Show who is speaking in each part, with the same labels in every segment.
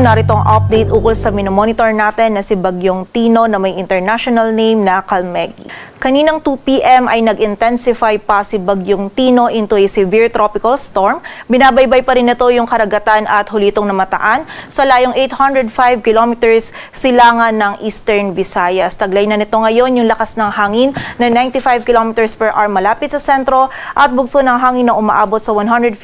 Speaker 1: Narito ang update ukol sa minomonitor natin na si Bagyong Tino na may international name na Kalmegi. Kaninang 2 p.m. ay nag-intensify pa si Bagyong Tino into a severe tropical storm. Binabaybay pa rin ito yung Karagatan at Hulitong Namataan sa layong 805 kilometers silangan ng Eastern Visayas. Taglay na nito ngayon yung lakas ng hangin na 95 kilometers per hour malapit sa sentro at bugso ng hangin na umaabot sa 115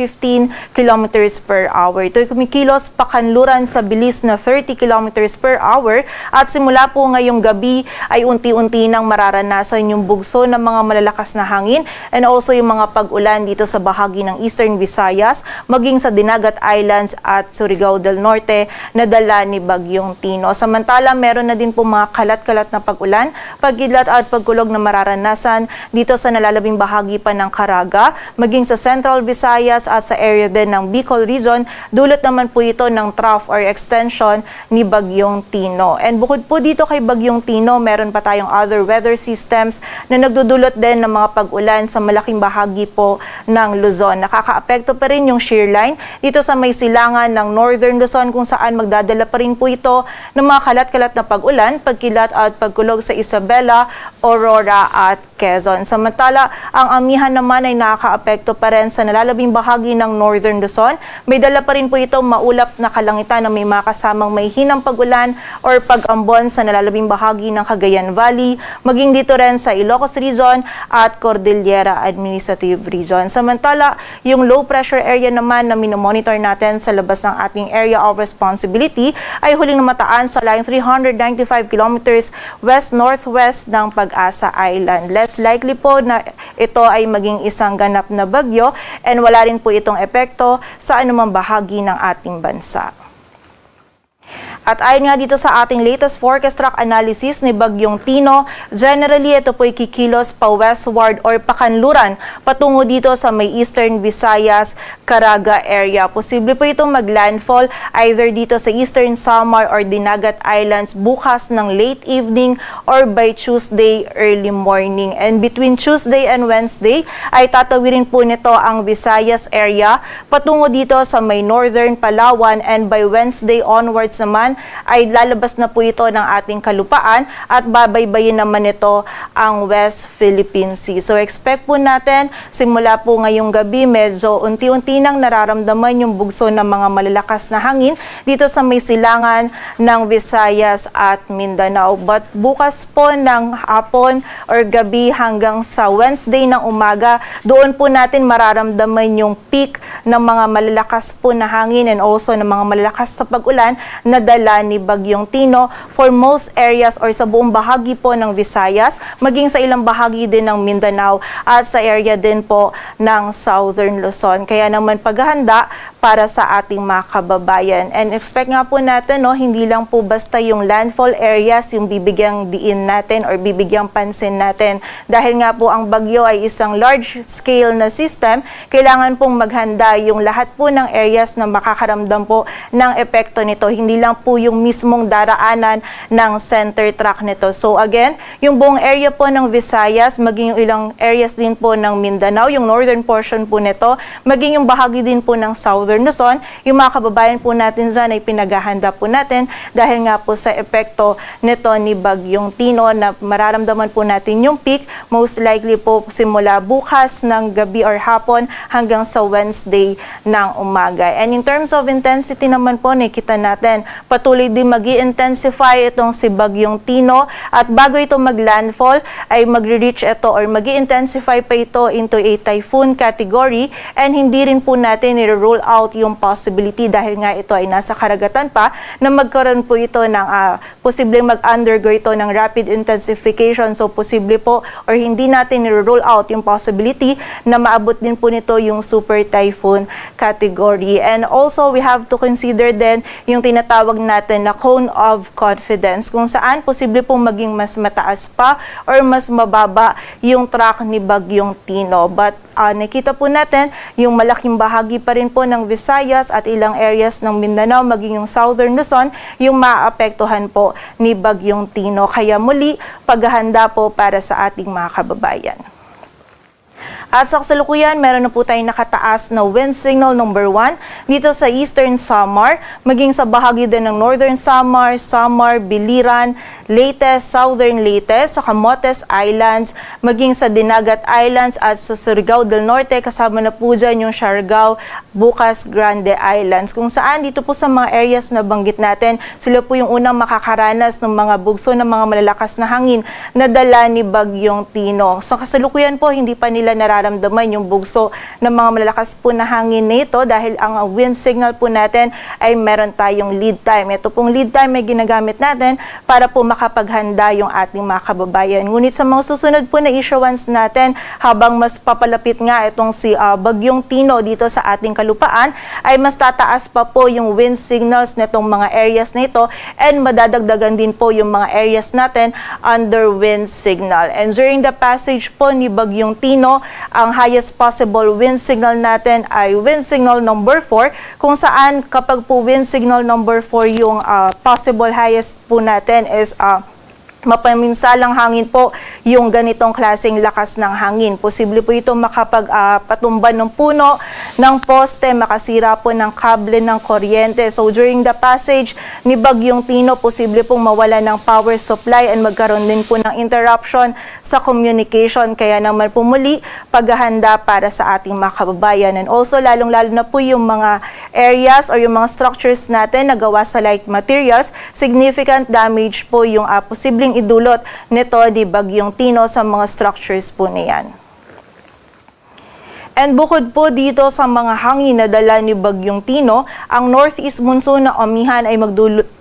Speaker 1: kilometers per hour. Ito'y kumikilos pakanluran sa bilis na 30 kilometers per hour at simula po ngayong gabi ay unti-unti nang mararanasan yung bugso ng mga malalakas na hangin and also yung mga pag-ulan dito sa bahagi ng Eastern Visayas, maging sa Dinagat Islands at Surigao del Norte na dala ni Bagyong Tino. Samantala, meron na din po mga kalat-kalat na pag-ulan, pagkidlat at pagkulog na mararanasan dito sa nalalabing bahagi pa ng Caraga, maging sa Central Visayas at sa area din ng Bicol Region. Dulot naman po ito ng trough or extension ni Bagyong Tino. And bukod po dito kay Bagyong Tino, meron pa tayong other weather systems na nagdudulot din ng mga pag-ulan sa malaking bahagi po ng Luzon. Nakakaapekto pa rin yung shear line dito sa may silangan ng Northern Luzon kung saan magdadala pa rin po ito ng mga kalat-kalat na pag-ulan, pagkilat at pagkulog sa Isabela, Aurora at Quezon. Samantala, ang amihan naman ay nakakaapekto pa rin sa nalalabing bahagi ng Northern Luzon. May dala pa rin po ito maulap na kalangitan na may makasamang may hinang pag-ulan or pag-ambon sa nalalabing bahagi ng Cagayan Valley, maging dito rin sa Ilocos Region at Cordillera Administrative Region. Samantala, yung low pressure area naman na minomonitor natin sa labas ng ating area of responsibility ay huling namataan sa line 395 kilometers west-northwest ng Pag-asa Island. Less likely po na ito ay maging isang ganap na bagyo and wala rin po itong epekto sa anumang bahagi ng ating bansa. At ayon nga dito sa ating latest forecast track analysis ni Bagyong Tino, generally ito po'y kikilos pa westward or pakanluran patungo dito sa may Eastern Visayas, Caraga area. Posible po itong maglandfall either dito sa Eastern Samar or Dinagat Islands bukas ng late evening or by Tuesday early morning. And between Tuesday and Wednesday ay tatawirin po nito ang Visayas area patungo dito sa may Northern Palawan and by Wednesday onwards naman ay lalabas na po ito ng ating kalupaan at babaybayin naman ito ang West Philippine Sea. So expect po natin simula po ngayong gabi medyo unti-unti nang nararamdaman yung bugso ng mga malalakas na hangin dito sa may silangan ng Visayas at Mindanao. But bukas po ng hapon or gabi hanggang sa Wednesday ng umaga, doon po natin mararamdaman yung peak ng mga malalakas po na hangin and also ng mga malalakas na pag-ulan na dala ni Bagyong Tino for most areas or sa buong bahagi po ng Visayas, maging sa ilang bahagi din ng Mindanao at sa area din po ng Southern Luzon. Kaya naman paghahanda para sa ating mga kababayan. And expect nga po natin, no, hindi lang po basta yung landfall areas yung bibigyang diin natin or bibigyang pansin natin. Dahil nga po ang bagyo ay isang large scale na system, kailangan pong maghanda yung lahat po ng areas na makakaramdam po ng epekto nito. Hindi lang po yung mismong daraanan ng center track nito. So again, yung buong area po ng Visayas, maging yung ilang areas din po ng Mindanao, yung northern portion po nito, maging yung bahagi din po ng Southern Luzon, yung mga kababayan po natin dyan ay pinaghahanda po natin dahil nga po sa epekto nito ni Bagyong Tino na mararamdaman po natin yung peak, most likely po simula bukas ng gabi or hapon hanggang sa Wednesday ng umaga. And in terms of intensity naman po, nakita natin, patuloy din mag-i-intensify itong si Bagyong Tino at bago ito mag-landfall ay magre-reach ito or mag-i-intensify pa ito into a typhoon category and hindi rin po natin i-roll out yung possibility dahil nga ito ay nasa karagatan pa na magkaroon po ito ng posibleng mag-undergo ito ng rapid intensification. So posible po or hindi natin i-roll out yung possibility na maabot din po nito yung super typhoon category. And also we have to consider din yung tinatawag natin na cone of confidence kung saan posible pong maging mas mataas pa or mas mababa yung track ni Bagyong Tino. But nakita po natin yung malaking bahagi pa rin po ng Visayas at ilang areas ng Mindanao, maging yung Southern Luzon, yung maapektuhan po ni Bagyong Tino. Kaya muli, paghahanda po para sa ating mga kababayan. At sa kasalukuyan, meron na po tayong nakataas na wind signal number 1 dito sa Eastern Samar, maging sa bahagi din ng Northern Samar, Samar, Biliran, Leyte, Southern Leyte, sa Camotes Islands, maging sa Dinagat Islands at sa Surigao del Norte, kasama na po dyan yung Siargao, Bucas Grande Islands. Kung saan dito po sa mga areas na banggit natin, sila po yung unang makakaranas ng mga bugso ng mga malalakas na hangin na dala ni Bagyong Tino. Sa kasalukuyan po, hindi pa nila nararamdaman yung bugso ng mga malalakas po na hangin nito dahil ang wind signal po natin ay meron tayong lead time. Ito pong lead time ay ginagamit natin para po makapaghanda yung ating mga kababayan. Ngunit sa mga susunod po na issuance natin, habang mas papalapit nga itong si Bagyong Tino dito sa ating kalupaan, ay mas tataas pa po yung wind signals nitong mga areas na ito and madadagdagan din po yung mga areas natin under wind signal. And during the passage po ni Bagyong Tino, ang highest possible wind signal natin ay wind signal number 4, kung saan kapag po wind signal number 4 yung possible highest po natin is mapaminsalang hangin po yung ganitong klaseng lakas ng hangin. Posible po ito makapagpatumba ng puno, ng poste, makasira po ng kable ng kuryente. So during the passage ni Bagyong Tino, posible pong mawala ng power supply and magkaroon din po ng interruption sa communication. Kaya naman po muli, paghahanda para sa ating mga kababayan. And also, lalong-lalo na po yung mga areas or yung mga structures natin na gawa sa light materials, significant damage po yung posibleng idulot nito di Bagyong Tino sa mga structures po niyan. And bukod po dito sa mga hangin na dala ni Bagyong Tino, ang northeast monsoon na amihan ay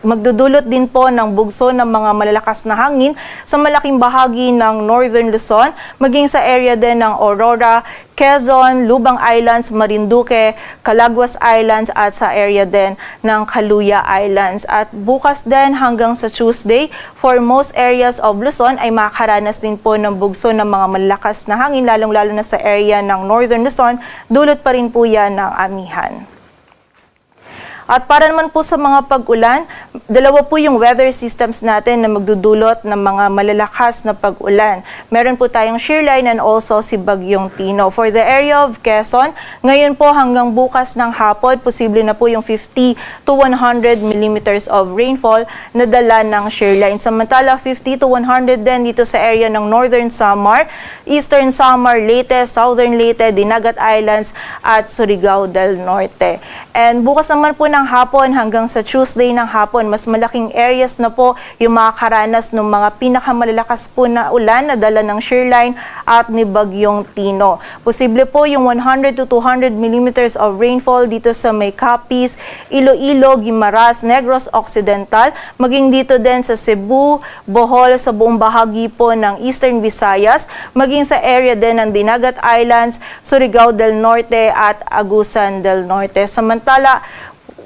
Speaker 1: magdudulot din po ng bugso ng mga malalakas na hangin sa malaking bahagi ng Northern Luzon, maging sa area din ng Aurora, Quezon, Lubang Islands, Marinduque, Calaguas Islands at sa area din ng Caluya Islands. At bukas din hanggang sa Tuesday, for most areas of Luzon ay makakaranas din po ng bugso ng mga malalakas na hangin, lalong-lalo na sa area ng Northern Luzon, dulot pa rin po yan ng amihan. At para naman po sa mga pag-ulan, dalawa po yung weather systems natin na magdudulot ng mga malalakas na pag-ulan. Meron po tayong shear line and also si Bagyong Tino. For the area of Quezon, ngayon po hanggang bukas ng hapon, posible na po yung 50 to 100 millimeters of rainfall na dala ng shear line. Samantala, 50 to 100 din dito sa area ng Northern Samar, Eastern Samar, Leyte, Southern Leyte, Dinagat Islands at Surigao del Norte. And bukas naman po ng hapon hanggang sa Tuesday ng hapon, mas malaking areas na po yung makakaranas ng mga pinakamalalakas po na ulan na dala ng shear line at ni Bagyong Tino. Posible po yung 100 to 200 millimeters of rainfall dito sa may Capiz, Iloilo, Guimaras, Negros Occidental, maging dito din sa Cebu, Bohol, sa buong bahagi po ng Eastern Visayas, maging sa area din ng Dinagat Islands, Surigao del Norte at Agusan del Norte. Samantala,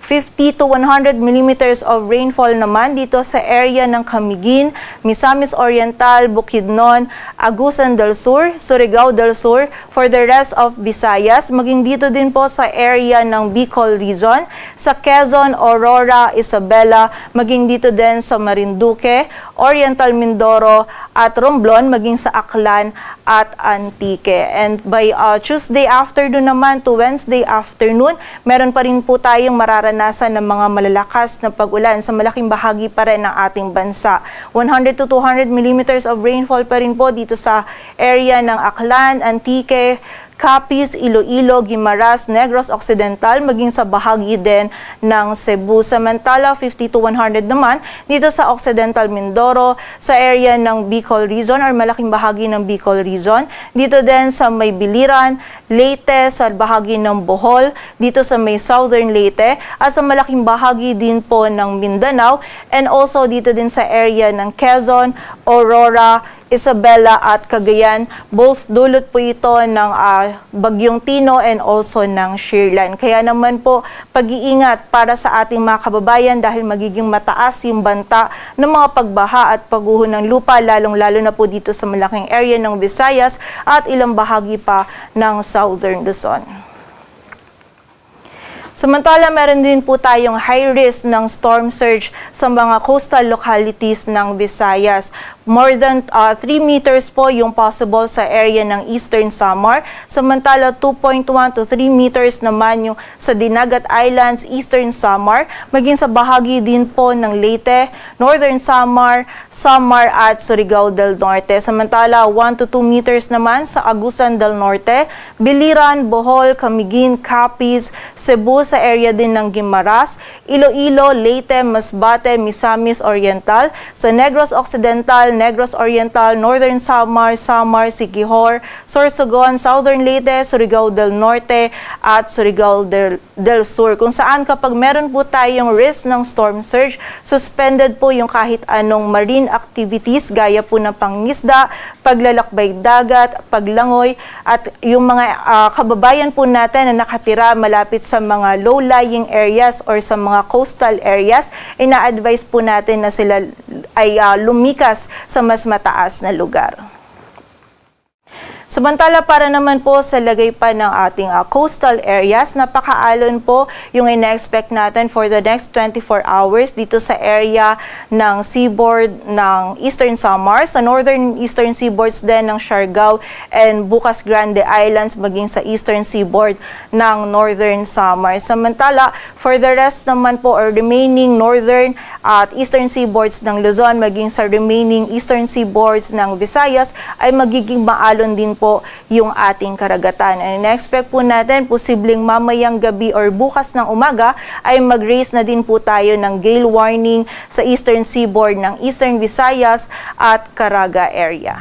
Speaker 1: 50 to 100 millimeters of rainfall naman dito sa area ng Camiguin, Misamis Oriental, Bukidnon, Agusan del Sur, Surigao del Sur, for the rest of Visayas, maging dito din po sa area ng Bicol Region, sa Quezon, Aurora, Isabela, maging dito din sa Marinduque, Oriental Mindoro at Romblon, maging sa Aklan at Antique. And by Tuesday afternoon naman to Wednesday afternoon, meron pa rin po tayong mararanasan ng mga malalakas na pag-ulan sa malaking bahagi pa rin ng ating bansa. 100 to 200 millimeters of rainfall pa rin po dito sa area ng Aklan, Antique, Capiz, Iloilo, Guimaras, Negros Occidental, maging sa bahagi din ng Cebu. Samantala, 50 to 100 naman dito sa Occidental Mindoro, sa area ng Bicol Region or malaking bahagi ng Bicol Region. Dito din sa may Biliran, Leyte, sa bahagi ng Bohol, dito sa may Southern Leyte, at sa malaking bahagi din po ng Mindanao, and also dito din sa area ng Quezon, Aurora, Isabela at Cagayan. Both dulot po ito ng Bagyong Tino and also ng shear line. Kaya naman po pag-iingat para sa ating mga kababayan dahil magiging mataas yung banta ng mga pagbaha at pagguho ng lupa, lalong-lalo na po dito sa malaking area ng Visayas at ilang bahagi pa ng Southern Luzon. Samantala, meron din po tayong high risk ng storm surge sa mga coastal localities ng Visayas. More than 3 meters po yung possible sa area ng Eastern Samar. Samantala 2.1 to 3 meters naman yung sa Dinagat Islands, Eastern Samar, maging sa bahagi din po ng Leyte, Northern Samar, Samar at Surigao del Norte. Samantala 1 to 2 meters naman sa Agusan del Norte, Biliran, Bohol, Camiguin, Capiz, Cebu sa area din ng Guimaras, Iloilo, Leyte, Masbate, Misamis Oriental, sa Negros Occidental, Negros Oriental, Northern Samar, Samar, Siquijor, Sorsogon, Southern Leyte, Surigao del Norte at Surigao del Sur. Kung saan kapag meron po tayong risk ng storm surge, suspended po yung kahit anong marine activities gaya po ng pangingisda, paglalakbay dagat, paglangoy at yung mga kababayan po natin na nakatira malapit sa mga low-lying areas or sa mga coastal areas, ina-advise po natin na sila ay lumikas sa mas mataas na lugar. Samantala, para naman po sa lagay pa ng ating coastal areas, napakaalon po yung ina-expect natin for the next 24 hours dito sa area ng seaboard ng Eastern Samar, sa northern eastern seaboards din ng Siargao and Bukas Grande Islands, maging sa eastern seaboard ng Northern Samar. Samantala, for the rest naman po or remaining northern at eastern seaboards ng Luzon, maging sa remaining eastern seaboards ng Visayas, ay magiging maalon din po yung ating karagatan. And in-expect po natin, posibleng mamayang gabi or bukas ng umaga ay mag-raise na din po tayo ng gale warning sa eastern seaboard ng Eastern Visayas at Caraga area.